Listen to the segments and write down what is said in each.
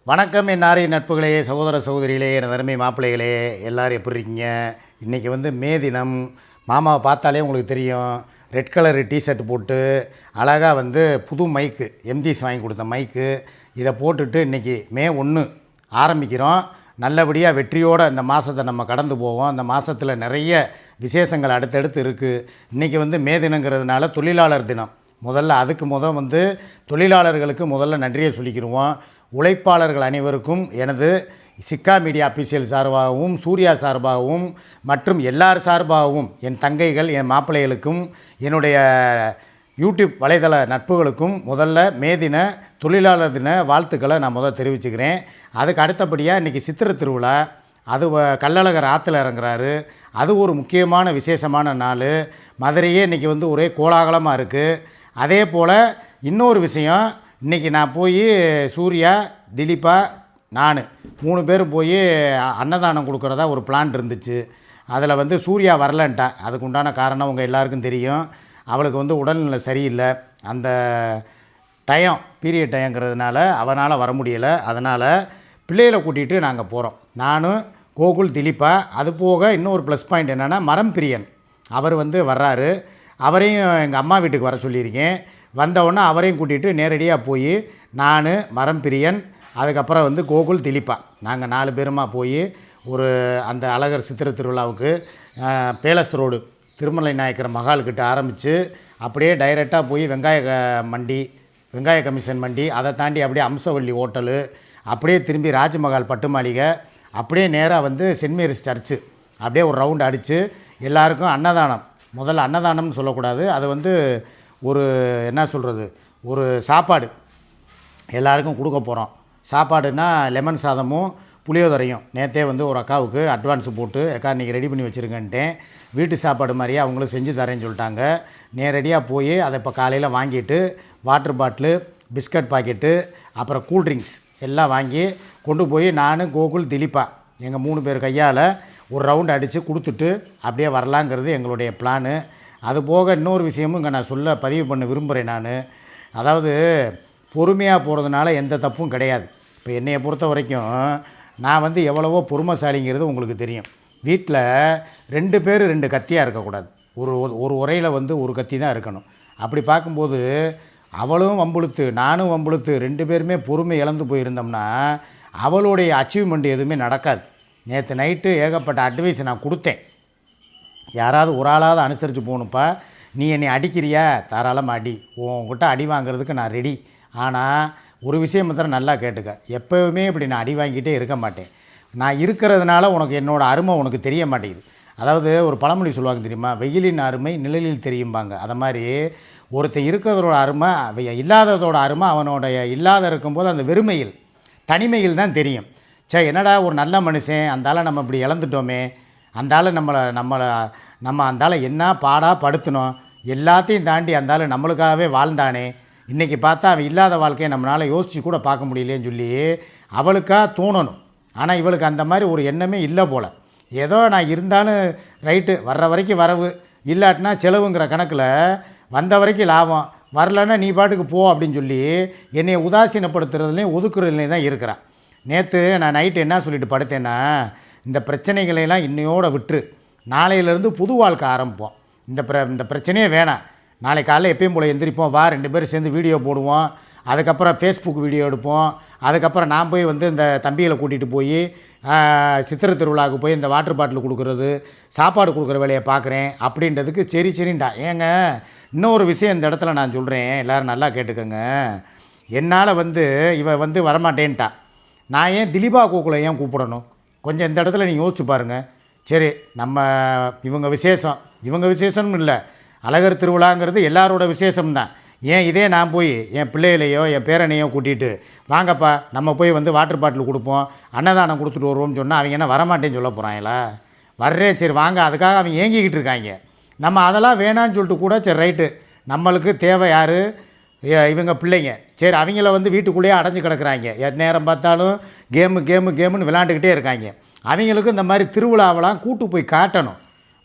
வணக்கம் என் நாரிய நட்புகளே, சகோதர சகோதரிகளே, என் அருமை மாப்பிள்ளைகளே, எல்லோரும் எப்படி இருக்கீங்க? இன்றைக்கி மே தினம். மாமாவை பார்த்தாலே உங்களுக்கு தெரியும், ரெட் கலரு டிஷர்ட் போட்டு அழகாக புது மைக்கு, எம்ஜிஎஸ் வாங்கி கொடுத்த மைக்கு, இதை போட்டுட்டு இன்றைக்கி மே 1 ஆரம்பிக்கிறோம். நல்லபடியாக வெற்றியோடு இந்த மாதத்தை நம்ம கடந்து போவோம். அந்த மாதத்தில் நிறைய விசேஷங்கள் அடுத்தடுத்து இருக்குது. இன்றைக்கி மே தினங்கிறதுனால தொழிலாளர் தினம். அதுக்கு தொழிலாளர்களுக்கு முதல்ல நன்றியை சொல்லிக்கிடுவோம். உழைப்பாளர்கள் அனைவருக்கும் எனது சிக்கா மீடியா அஃபிஷியல் சார்பாகவும், சூர்யா சார்பாகவும் மற்றும் எல்லார் சார்பாகவும், என் தங்கைகள், என் மாப்பிள்ளைகளுக்கும், என்னுடைய யூடியூப் வலைதள நட்புகளுக்கும் முதல்ல மே தின தொழிலாளர் தின வாழ்த்துக்களை நான் தெரிவிச்சுக்கிறேன். அதுக்கு அடுத்தபடியாக இன்றைக்கி சித்திரை திருவிழா, அது கள்ளழகர் ஆற்றுல இறங்குறாரு. அது ஒரு முக்கியமான விசேஷமான நாள். மதுரையே இன்றைக்கி ஒரே கோலாகலமாக இருக்குது. அதே போல் இன்னொரு விஷயம், இன்றைக்கி நான் போய் சூர்யா, திலீபா, நான் 3 பேரும் போய் அன்னதானம் கொடுக்குறதா ஒரு பிளான் இருந்துச்சு. அதில் சூர்யா வரலன்ட்டா. அதுக்கு உண்டான காரணம் உங்கள் எல்லாருக்கும் தெரியும். அவளுக்கு உடல்நிலை சரியில்லை. அந்த பீரியட் டயங்கிறதுனால அவனால் வர முடியலை. அதனால் பிள்ளைகளை கூட்டிகிட்டு நாங்கள் போகிறோம். நானும் கோகுல், திலீபா. அது போக இன்னொரு ப்ளஸ் பாயிண்ட் என்னென்னா, மரம் பிரியன் அவர் வர்றாரு. அவரையும் எங்கள் அம்மா வீட்டுக்கு வர சொல்லியிருக்கேன். வந்தவுடனே அவரையும் கூட்டிகிட்டு நேரடியாக போய் நான், மரம் பிரியன், அதுக்கப்புறம் கோகுல், திலீபா, நாங்கள் 4 பேருமா போய் அந்த அழகர் சித்திரை திருவிழாவுக்கு பேலஸ் ரோடு திருமலை நாயக்கர் மகால்கிட்ட ஆரம்பித்து அப்படியே டைரெக்டாக போய் வெங்காய கமிஷன் மண்டி, அதை தாண்டி அப்படியே அம்சவள்ளி ஹோட்டலு, அப்படியே திரும்பி ராஜ்மஹால் பட்டு மாளிகை, அப்படியே நேராக சென்ட் மேரிஸ் சர்ச்சு, அப்படியே ஒரு ரவுண்டு அடித்து எல்லாருக்கும் அன்னதானம். முதல்ல அன்னதானம்னு சொல்லக்கூடாது, அது ஒரு என்ன சொல்கிறது, ஒரு சாப்பாடு எல்லாருக்கும் கொடுக்க போகிறோம். சாப்பாடுனா லெமன் சாதமும் புளியோதரையும். நேற்றே ஒரு அக்காவுக்கு அட்வான்ஸு போட்டு, அக்கா இன்றைக்கி ரெடி பண்ணி வச்சுருங்கன்ட்டேன். வீட்டு சாப்பாடு மாதிரியே அவங்களும் செஞ்சு தரேன்னு சொல்லிட்டாங்க. நேரடியாக போய் அதை இப்போ காலையில் வாங்கிட்டு வாட்டர் பாட்டிலு, பிஸ்கட் பாக்கெட்டு, அப்புறம் கூல்ட்ரிங்க்ஸ் எல்லாம் வாங்கி கொண்டு போய் நான், கோகுல், திலீபா எங்கள் 3 பேர் கையால் ஒரு ரவுண்டு அடித்து கொடுத்துட்டு அப்படியே வரலாங்கிறது எங்களுடைய பிளானு. அதுபோக இன்னொரு விஷயமும் இங்கே நான் பதிவு பண்ண விரும்புகிறேன். அதாவது பொறுமையாக போகிறதுனால எந்த தப்பும் கிடையாது. இப்போ என்னையை பொறுத்த வரைக்கும் நான் எவ்வளவோ பொறுமைசாலிங்கிறது உங்களுக்கு தெரியும். வீட்டில் 2 பேர் 2 கத்தியாக இருக்கக்கூடாது. ஒரு உரையில் ஒரு கத்தி தான் இருக்கணும். அப்படி பார்க்கும்போது அவளும் வம்புழுத்து, நானும் வம்புழுத்து, 2 பேருமே பொறுமை இழந்து போயிருந்தோம்னா அவளுடைய அச்சீவ்மெண்ட் எதுவுமே நடக்காது. நேற்று நைட்டு ஏகப்பட்ட அட்வைஸ் நான் கொடுத்தேன். யாராவது ஒரு ஆளாவது அனுசரித்து போகணுப்பா. நீ என்னை அடிக்கிறியா, தாராளமாக அடி, உங்ககிட்ட அடி வாங்கிறதுக்கு நான் ரெடி. ஆனால் ஒரு விஷயம் மாத்திரம் நல்லா கேட்டுக்க, எப்போவுமே இப்படி நான் அடி வாங்கிட்டே இருக்க மாட்டேன். நான் இருக்கிறதுனால உனக்கு என்னோடய அருமை உனக்கு தெரிய மாட்டேங்குது. அதாவது ஒரு பழமொழி சொல்லுவாங்க தெரியுமா, வெயிலின் அருமை நிழலில் தெரியும்பாங்க. அதை மாதிரி ஒருத்தர் இருக்கிறதோட அருமை, இல்லாததோட அருமை அவனோடைய இல்லாத இருக்கும்போது அந்த வெறுமையில், தனிமையில் தான் தெரியும். என்னடா ஒரு நல்ல மனுஷன், அந்த ஆளை நம்ம இப்படி இழந்துட்டோமே, அந்த ஆளை நம்ம அந்த ஆளை என்ன பாடாக படுத்தணும், எல்லாத்தையும் தாண்டி அந்த ஆள் நம்மளுக்காகவே வாழ்ந்தானே, இன்றைக்கி பார்த்தா அவன் இல்லாத வாழ்க்கையை நம்மளால் யோசித்து கூட பார்க்க முடியலேன்னு சொல்லி அவளுக்காக தோணணும். ஆனால் இவளுக்கு அந்த மாதிரி ஒரு எண்ணமே இல்லை போல். ஏதோ நான் இருந்தாலும் ரைட்டு, வர்ற வரைக்கும் வரவு, இல்லாட்டினா செலவுங்கிற கணக்கில் வந்த வரைக்கும் லாபம், வரலன்னா நீ பாட்டுக்கு போ அப்படின்னு சொல்லி என்னை உதாசீனப்படுத்துறதுலேயும் ஒதுக்குறதுலேயும் தான் இருக்கிறான். நேற்று நான் நைட்டு என்ன சொல்லிட்டு படுத்தேன்னா, இந்த பிரச்சனைகளையெல்லாம் இன்னையோடு விட்டுரு, நாளையிலேருந்து புது வாழ்க்கை ஆரம்பிப்போம். இந்த பிரச்சனையே வேணாம். நாளை காலையில் எப்பயும் போல் எந்திரிப்போம், வா 2 பேரும் சேர்ந்து வீடியோ போடுவோம், அதுக்கப்புறம் ஃபேஸ்புக் வீடியோ எடுப்போம், அதுக்கப்புறம் நான் போய் இந்த தம்பிகளை கூட்டிகிட்டு போய் சித்திரை திருவிழாவுக்கு போய் இந்த வாட்டர் பாட்டில் கொடுக்குறது, சாப்பாடு கொடுக்குற வேலையை பார்க்குறேன் அப்படின்றதுக்கு சரிண்டா. ஏங்க இன்னொரு விஷயம் இந்த இடத்துல நான் சொல்கிறேன், எல்லோரும் நல்லா கேட்டுக்கோங்க. என்னால் இவ வரமாட்டேன்ட்டா. நான் ஏன் திலீபா கோகுலை ஏன் கூப்பிடணும்? கொஞ்சம் இந்த இடத்துல நீங்கள் யோசிச்சு பாருங்கள். சரி, நம்ம இவங்க விசேஷம்னு இல்லை, அழகர் திருவிழாங்கிறது எல்லாரோட விசேஷம்தான். ஏன் இதே நான் போய் என் பிள்ளைகளையோ என் பேரனையோ கூட்டிகிட்டு வாங்கப்பா நம்ம போய் வாட்டர் பாட்டில் கொடுப்போம், அன்னதானம் கொடுத்துட்டு வருவோம்னு சொன்னால் அவங்க என்ன வரமாட்டேன்னு சொல்ல போகிறாங்களா? வர்றேன், சரி வாங்க, அதுக்காக அவங்க ஏங்கிக்கிட்டு இருக்காங்க. நம்ம அதெல்லாம் வேணான்னு சொல்லிட்டு கூட சரி ரைட்டு, நம்மளுக்கு தேவை யார், இவங்க பிள்ளைங்க. சரி, அவங்கள வீட்டுக்குள்ளேயே அடைஞ்சு கிடக்குறாங்க, நேரம் பார்த்தாலும் கேமுன்னு விளாண்டுக்கிட்டே இருக்காங்க. அவங்களுக்கு இந்த மாதிரி திருவிழாவெல்லாம் கூட்டு போய் காட்டணும்.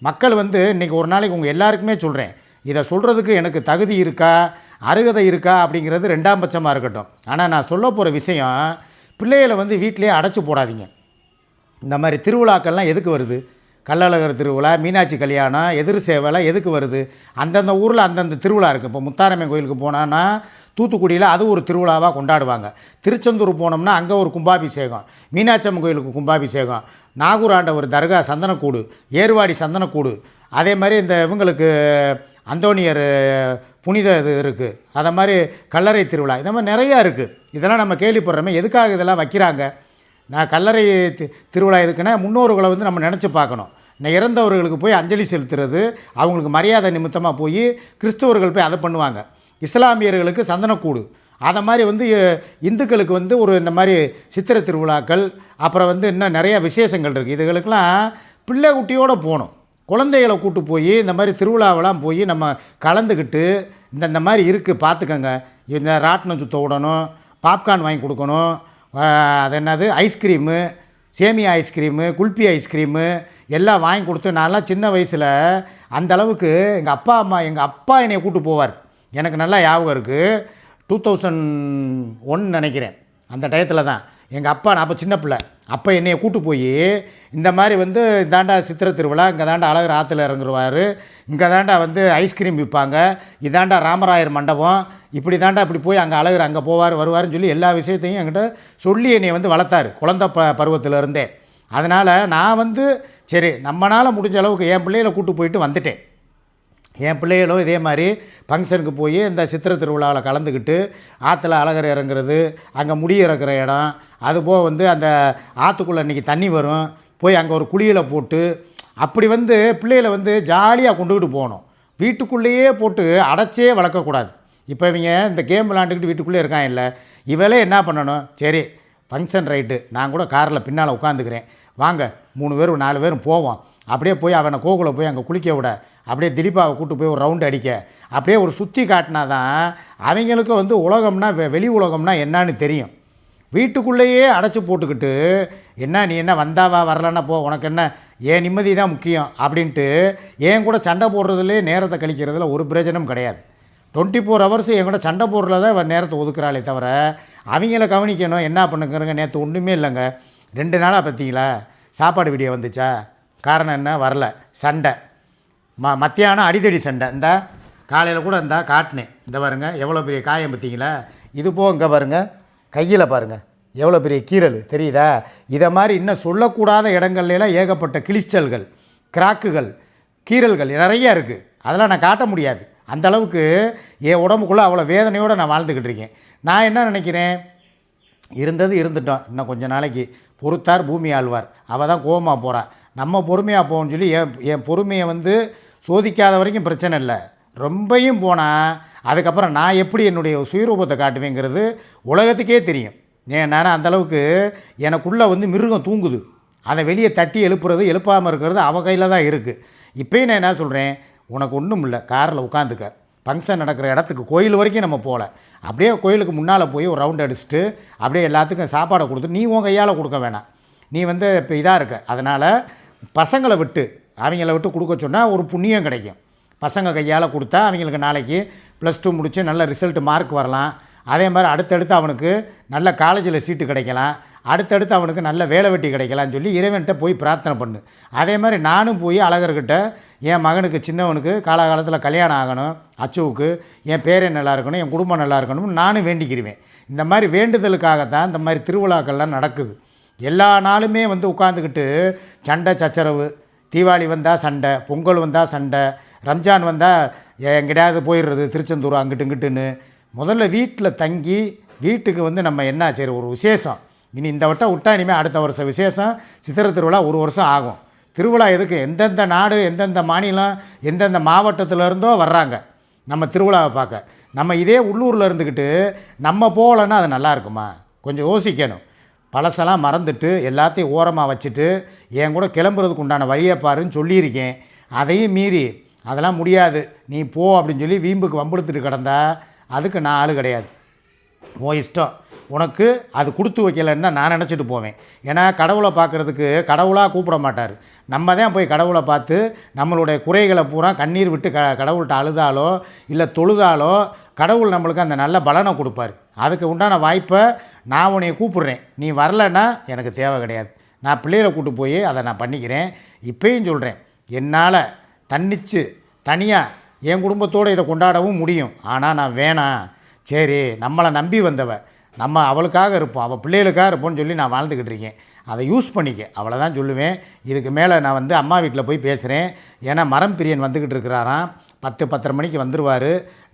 மக்கள் இன்றைக்கி ஒரு நாளைக்கு உங்கள் எல்லாருக்குமே சொல்கிறேன், இதை சொல்கிறதுக்கு எனக்கு தகுதி இருக்கா, அருகதை இருக்கா அப்படிங்கிறது 2ஆம் பட்சமாக இருக்கட்டும். ஆனால் நான் சொல்ல போகிற விஷயம், பிள்ளைகளை வந்து வீட்டிலேயே அடைச்சி போடாதீங்க. இந்த மாதிரி திருவிழாக்கள்லாம் எதுக்கு வருது? கள்ளழகர் திருவிழா, மீனாட்சி கல்யாணம், எதிர் சேவைலாம் எதுக்கு வருது? அந்தந்த ஊரில் அந்தந்த திருவிழா இருக்குது. இப்போ முத்தாரம்மன் கோயிலுக்கு போனான்னா தூத்துக்குடியில் அது ஒரு திருவிழாவாக கொண்டாடுவாங்க. திருச்செந்தூர் போனோம்னா அங்கே ஒரு கும்பாபிஷேகம், மீனாட்சி அம்மன் கோயிலுக்கு கும்பாபிஷேகம், நாகூர் ஆண்டவர் தர்கா சந்தனக்கூடு, ஏர்வாடி சந்தனக்கூடு, அதே மாதிரி இந்த இவங்களுக்கு அந்தோனியர் புனித இது இருக்குது, அதை மாதிரி கல்லறை திருவிழா, இந்த மாதிரி நிறையா இருக்குது. இதெல்லாம் நம்ம கேள்விப்படுறோமே, எதுக்காக இதெல்லாம் வைக்கிறாங்க? நான் கல்லறை திருவிழா எதுக்குன்னா முன்னோர்களை வந்து நம்ம நினச்சி பார்க்கணும். நான் இறந்தவர்களுக்கு போய் அஞ்சலி செலுத்துறது, அவங்களுக்கு மரியாதை நிமித்தமாக போய் கிறிஸ்தவர்கள் போய் அதை பண்ணுவாங்க. இஸ்லாமியர்களுக்கு சந்தனக்கூடு, அதை மாதிரி வந்து இந்துக்களுக்கு வந்து ஒரு இந்த மாதிரி சித்திரை திருவிழாக்கள், அப்புறம் வந்து இன்னும் நிறையா விசேஷங்கள் இருக்குது. இதுகளுக்கெல்லாம் பிள்ளை குட்டியோடு போகணும். குழந்தைகளை கூட்டு போய் இந்த மாதிரி திருவிழாவெல்லாம் போய் நம்ம கலந்துக்கிட்டு இந்த மாதிரி இருக்குது பார்த்துக்கங்க. இந்த ராட்டினம் சுற்ற விடணும், பாப்கார்ன் வாங்கி கொடுக்கணும், அது என்னது ஐஸ்கிரீமு, சேமியா ஐஸ்கிரீமு, குல்பி ஐஸ்கிரீமு எல்லாம் வாங்கி கொடுத்து, நான்லாம் சின்ன வயசில் அந்தளவுக்கு எங்கள் அப்பா என்னை கூப்பிட்டு போவார். எனக்கு நல்லா ஞாபகம் இருக்குது. 2001 நினைக்கிறேன், அந்த டயத்தில் தான் எங்கள் அப்பா, நான் அப்போ சின்ன பிள்ளை, அப்போ என்னையை கூட்டு போய் இந்த மாதிரி வந்து இதாண்டா சித்திரை திருவிழா, இங்கே தாண்டா அழகர் ஆற்றுல இறங்குருவார், இங்கே தாண்டா வந்து ஐஸ்கிரீம் விற்பாங்க, இதாண்டா ராமராயர் மண்டபம், இப்படி தாண்டா இப்படி போய் அங்கே அழகர் அங்கே போவார் வருவார்னு சொல்லி எல்லா விஷயத்தையும் என்கிட்ட சொல்லி என்னை வந்து வளர்த்தார் குழந்தை பருவத்திலேருந்தே. அதனால் நான் வந்து சரி நம்மளால் முடிஞ்ச அளவுக்கு என் பிள்ளைகளை கூட்டு போயிட்டு வந்துட்டேன். என் பிள்ளைகளும் இதே மாதிரி ஃபங்க்ஷனுக்கு போய் இந்த சித்திரை திருவிழாவில் கலந்துக்கிட்டு ஆற்றுல அழகர் இறங்குறது, அங்கே முடி இறக்குற இடம், அதுபோக வந்து அந்த ஆற்றுக்குள்ளே இன்றைக்கி தண்ணி வரும், போய் அங்கே ஒரு குளியலை போட்டு அப்படி வந்து பிள்ளைகளை வந்து ஜாலியாக கொண்டுக்கிட்டு போகணும். வீட்டுக்குள்ளேயே போட்டு அடைச்சே வளர்க்கக்கூடாது. இப்போ இவங்க இந்த கேம் விளாண்டுக்கிட்டு வீட்டுக்குள்ளே இருக்கான் இல்லை, இவளே என்ன பண்ணணும்? சரி ஃபங்க்ஷன் ரைட்டு, நான் கூட காரில் பின்னால் உட்காந்துக்கிறேன், வாங்க 3 பேரும் 4 பேரும் போவோம். அப்படியே போய் அவனை கோகுலை போய் அங்கே குளிக்க விட, அப்படியே திலீப்பாவை கூட்டு போய் ஒரு ரவுண்டு அடிக்க, அப்படியே ஒரு சுற்றி காட்டினா தான் அவங்களுக்கும் வந்து உலகம்னா வெளி உலகம்னா என்னான்னு தெரியும். வீட்டுக்குள்ளேயே அடைச்சி போட்டுக்கிட்டு என்ன நீ என்ன வந்தாவா வரலன்னா போ, உனக்கு என்ன, ஏன் நிம்மதி தான் முக்கியம் அப்படின்ட்டு என் கூட சண்டை போடுறதுலே நேரத்தை கழிக்கிறதுல ஒரு பிரயோஜனம் கிடையாது. 24 ஹவர்ஸ் என் கூட சண்டை போடுறத தான் நேரத்தை ஒதுக்குறாளே தவிர அவங்கள கவனிக்கணும் என்ன பண்ணுங்கிறங்க. நேற்று ஒன்றுமே இல்லைங்க, 2 நாளாக பார்த்தீங்களா சாப்பாடு வீடியோ வந்துச்சா? காரணம் என்ன? வரல, சண்டை, மத்தியானம் அடிதடி சண்டை. இந்த காலையில் கூட இருந்தால் காட்டினேன், இந்த பாருங்கள் எவ்வளோ பெரிய காயம் பார்த்தீங்களா? இது போக இங்கே பாருங்கள் கையில் பாருங்கள் எவ்வளோ பெரிய கீறல் தெரியுதா? இதை மாதிரி இன்னும் சொல்லக்கூடாத இடங்கள்லாம் ஏகப்பட்ட கிழிச்சல்கள், கிராக்குகள், கீறல்கள் நிறையா இருக்குது. அதெல்லாம் நான் காட்ட முடியாது. அந்தளவுக்கு என் உடம்புக்குள்ளே அவ்வளோ வேதனையோடு நான் வாழ்ந்துக்கிட்டு இருக்கேன். நான் என்ன நினைக்கிறேன், இருந்தது இருந்துட்டோம், இன்னும் கொஞ்சம் நாளைக்கு பொறுத்தார் பூமி ஆழ்வார், அவள் தான் கோவமாக போகிறான், நம்ம பொறுமையாக போகணும்னு சொல்லி என் பொறுமையை வந்து சோதிக்காத வரைக்கும் பிரச்சனை இல்லை. ரொம்பையும் போனால் அதுக்கப்புறம் நான் எப்படி என்னுடைய சுயரூபத்தை காட்டுவேங்கிறது உலகத்துக்கே தெரியும். ஏன் நான் அந்தளவுக்கு எனக்குள்ளே வந்து மிருகம் தூங்குது, அதை வெளியே தட்டி எழுப்புறது எழுப்பாமல் இருக்கிறது அவள் கையில் தான் இருக்குது. இப்போயும் நான் என்ன சொல்கிறேன், உனக்கு ஒன்றும் இல்லை, காரில் உட்காந்துக்க, ஃபங்க்ஷன் நடக்கிற இடத்துக்கு கோயில் வரைக்கும் நம்ம போகல, அப்படியே கோயிலுக்கு முன்னால் போய் ஒரு ரவுண்ட் அடிச்சுட்டு அப்படியே எல்லாத்துக்கும் சாப்பாடை கொடுத்து நீ உன் கையால் கொடுக்க வேணாம், நீ வந்து இப்போ இதாக இருக்க, அதனால் பசங்களை விட்டு அவங்கள விட்டு கொடுக்க சொன்னால் ஒரு புண்ணியம் கிடைக்கும். பசங்க கையால் கொடுத்தா அவங்களுக்கு நாளைக்கு +2 முடித்து நல்ல ரிசல்ட்டு மார்க் வரலாம். அதே மாதிரி அடுத்தடுத்து அவனுக்கு நல்ல காலேஜில் சீட்டு கிடைக்கலாம், அடுத்தடுத்து அவனுக்கு நல்ல வேலை வெட்டி கிடைக்கலான்னு சொல்லி இறைவன்கிட்ட போய் பிரார்த்தனை பண்ணு. அதே மாதிரி நானும் போய் அழகர்கிட்ட என் மகனுக்கு சின்னவனுக்கு காலகாலத்தில் கல்யாணம் ஆகணும், அச்சுவுக்கு என் பேரன் நல்லா இருக்கணும், என் குடும்பம் நல்லா இருக்கணும்னு நானும் வேண்டிக்கிடுவேன். இந்த மாதிரி வேண்டுதலுக்காகத்தான் இந்த மாதிரி திருவிழாக்கள்லாம் நடக்குது. எல்லா நாளுமே வந்து உட்காந்துக்கிட்டு சண்டை சச்சரவு, தீபாவளி வந்தால் சண்டை, பொங்கல் வந்தால் சண்டை, ரம்ஜான் வந்தால் எங்கிட்டாவது போயிடுறது திருச்செந்தூர் அங்கிட்டு இங்கிட்டுன்னு. முதல்ல வீட்டில் தங்கி வீட்டுக்கு வந்து நம்ம என்ன சரி ஒரு விசேஷம், இனி இந்த வட்டம் விட்டா இனிமேல் அடுத்த வருஷம் விசேஷம், சித்திரை திருவிழா 1 வருஷம் ஆகும். திருவிழா எதுக்கு? எந்தெந்த நாடு எந்தெந்த மாநிலம் எந்தெந்த மாவட்டத்திலேருந்தோ வர்றாங்க நம்ம திருவிழாவை பார்க்க. நம்ம இதே உள்ளூரில் இருந்துக்கிட்டு நம்ம போகலன்னா அது நல்லா இருக்குமா? கொஞ்சம் யோசிக்கணும். பழசெல்லாம் மறந்துட்டு எல்லாத்தையும் ஓரமாக வச்சுட்டு என் கூட கிளம்புறதுக்கு உண்டான வழியை பாருன்னு சொல்லியிருக்கேன். அதையும் மீறி அதெல்லாம் முடியாது நீ போ அப்படின்னு சொல்லி வீம்புக்கு வம்புழுத்துட்டு கிடந்தா அதுக்கு நான் ஆள் கிடையாது. உன் இஷ்டம். உனக்கு அது கொடுத்து வைக்கலைன்னு தான் நான் நினச்சிட்டு போவேன். ஏன்னா கடவுளை பார்க்குறதுக்கு கடவுளாக கூப்பிட மாட்டார். நம்ம தான் போய் கடவுளை பார்த்து நம்மளுடைய குறைகளை பூரா கண்ணீர் விட்டு கடவுள்கிட்ட அழுதாலோ இல்லை தொழுதாலோ கடவுள் நம்மளுக்கு அந்த நல்ல பலனை கொடுப்பார். அதுக்கு உண்டான வாய்ப்பை நான் உன்னைய கூப்பிட்றேன். நீ வரலைன்னா எனக்கு தேவை கிடையாது. நான் பிள்ளைகளை கூப்பிட்டு போய் அதை நான் பண்ணிக்கிறேன். இப்போயும் சொல்கிறேன், என்னால் தனியாக என் குடும்பத்தோடு இதை கொண்டாடவும் முடியும். ஆனால் நான் வேணாம், சரி நம்மளை நம்பி வந்தவ, நம்ம அவளுக்காக இருப்போம், அவள் பிள்ளைகளுக்காக இருப்போம்னு சொல்லி நான் வாழ்ந்துக்கிட்டு இருக்கேன். அதை யூஸ் பண்ணிக்க, அவ்வளோதான் சொல்லுவேன். இதுக்கு மேலே நான் வந்து அம்மா வீட்டில் போய் பேசுகிறேன். ஏன்னா மரம் பிரியன் வந்துக்கிட்டு இருக்கிறாராம். 10-10:30 மணிக்கு வந்துடுவார்.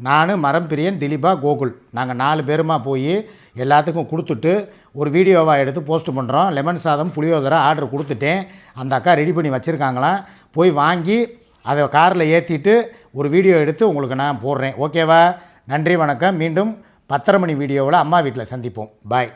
நான் மரம் பிரியன், திலீபா, கோகுல் நாங்கள் 4 பேருமா போய் எல்லாத்துக்கும் கொடுத்துட்டு ஒரு வீடியோவாக எடுத்து போஸ்ட் பண்ணுறோம். லெமன் சாதம் புளியோதரை ஆர்டர் கொடுத்துட்டேன். அந்த அக்கா ரெடி பண்ணி வச்சுருக்காங்களாம். போய் வாங்கி அதை காரில் ஏற்றிட்டு ஒரு வீடியோ எடுத்து உங்களுக்கு நான் போடுறேன். ஓகேவா? நன்றி, வணக்கம். மீண்டும் 10:30 மணி வீடியோவில் அம்மா வீட்டில் சந்திப்போம். பாய்.